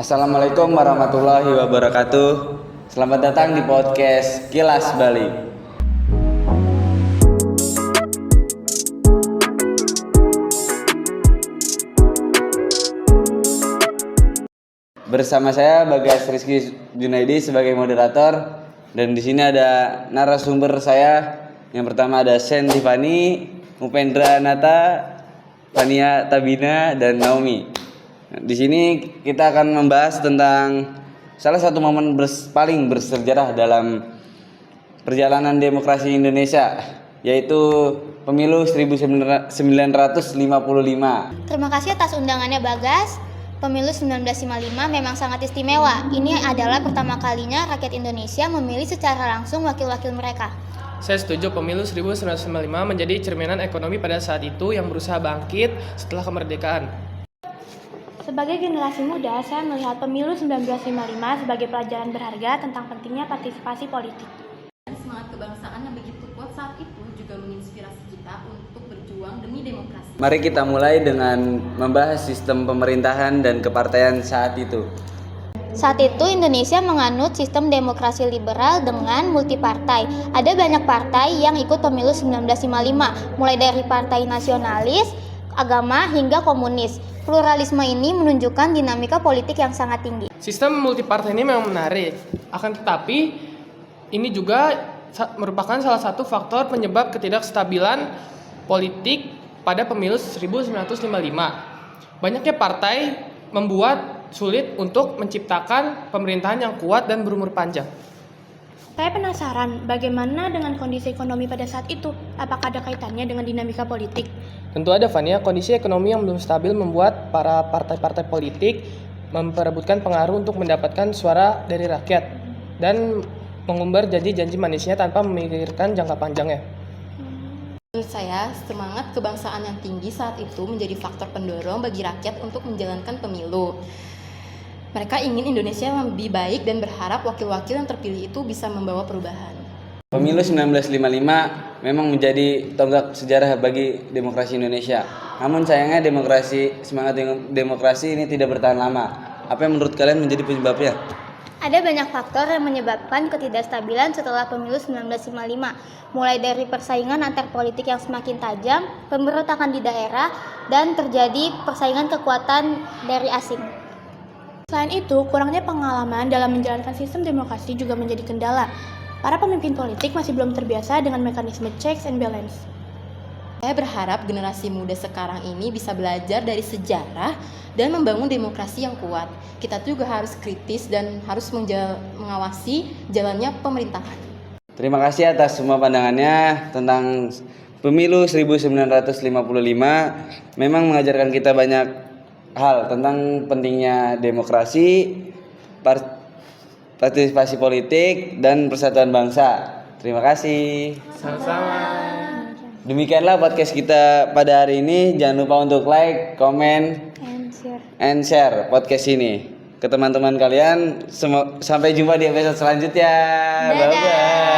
Assalamualaikum warahmatullahi wabarakatuh. Selamat datang di podcast Kilas Bali. Bersama saya Bagas Rizky Junaidi sebagai moderator, dan di sini ada narasumber saya. Yang pertama ada Sen Tiffany, Upendra Nata, Tania Tabina, dan Naomi. Di sini kita akan membahas tentang salah satu momen paling bersejarah dalam perjalanan demokrasi Indonesia, yaitu Pemilu 1955. Terima kasih atas undangannya, Bagas. Pemilu 1955 memang sangat istimewa. Ini adalah pertama kalinya rakyat Indonesia memilih secara langsung wakil-wakil mereka. Saya setuju, pemilu 1955 menjadi cerminan ekonomi pada saat itu yang berusaha bangkit setelah kemerdekaan. Sebagai generasi muda, saya melihat pemilu 1955 sebagai pelajaran berharga tentang pentingnya partisipasi politik. Semangat kebangsaan yang begitu kuat saat itu juga menginspirasi kita untuk berjuang demi demokrasi. Mari kita mulai dengan membahas sistem pemerintahan dan kepartaian saat itu. Saat itu Indonesia menganut sistem demokrasi liberal dengan multipartai. Ada banyak partai yang ikut pemilu 1955, mulai dari partai nasionalis, agama, hingga komunis. Pluralisme ini menunjukkan dinamika politik yang sangat tinggi. Sistem multipartai ini memang menarik, akan tetapi ini juga merupakan salah satu faktor penyebab ketidakstabilan politik pada pemilu 1955. Banyaknya partai membuat sulit untuk menciptakan pemerintahan yang kuat dan berumur panjang. Saya penasaran bagaimana dengan kondisi ekonomi pada saat itu? Apakah ada kaitannya dengan dinamika politik? Tentu ada, Fania. Kondisi ekonomi yang belum stabil membuat para partai-partai politik memperebutkan pengaruh untuk mendapatkan suara dari rakyat dan mengumbar janji-janji manisnya tanpa memikirkan jangka panjangnya. Menurut saya, semangat kebangsaan yang tinggi saat itu menjadi faktor pendorong bagi rakyat untuk menjalankan pemilu. Mereka ingin Indonesia lebih baik dan berharap wakil-wakil yang terpilih itu bisa membawa perubahan. Pemilu 1955 memang menjadi tonggak sejarah bagi demokrasi Indonesia. Namun sayangnya semangat demokrasi ini tidak bertahan lama. Apa yang menurut kalian menjadi penyebabnya? Ada banyak faktor yang menyebabkan ketidakstabilan setelah pemilu 1955, mulai dari persaingan antar politik yang semakin tajam, pemberontakan di daerah, dan terjadi persaingan kekuatan dari asing. Selain itu, kurangnya pengalaman dalam menjalankan sistem demokrasi juga menjadi kendala. Para pemimpin politik masih belum terbiasa dengan mekanisme checks and balance. Saya berharap generasi muda sekarang ini bisa belajar dari sejarah dan membangun demokrasi yang kuat. Kita juga harus kritis dan harus mengawasi jalannya pemerintahan. Terima kasih atas semua pandangannya tentang Pemilu 1955. Memang mengajarkan kita banyak hal tentang pentingnya demokrasi, partisipasi politik, dan persatuan bangsa. Terima kasih. Sama-sama. Demikianlah podcast kita pada hari ini. Jangan lupa untuk like, comment, and share podcast ini ke teman-teman kalian. Sampai jumpa di episode selanjutnya. Dadah. Bye-bye.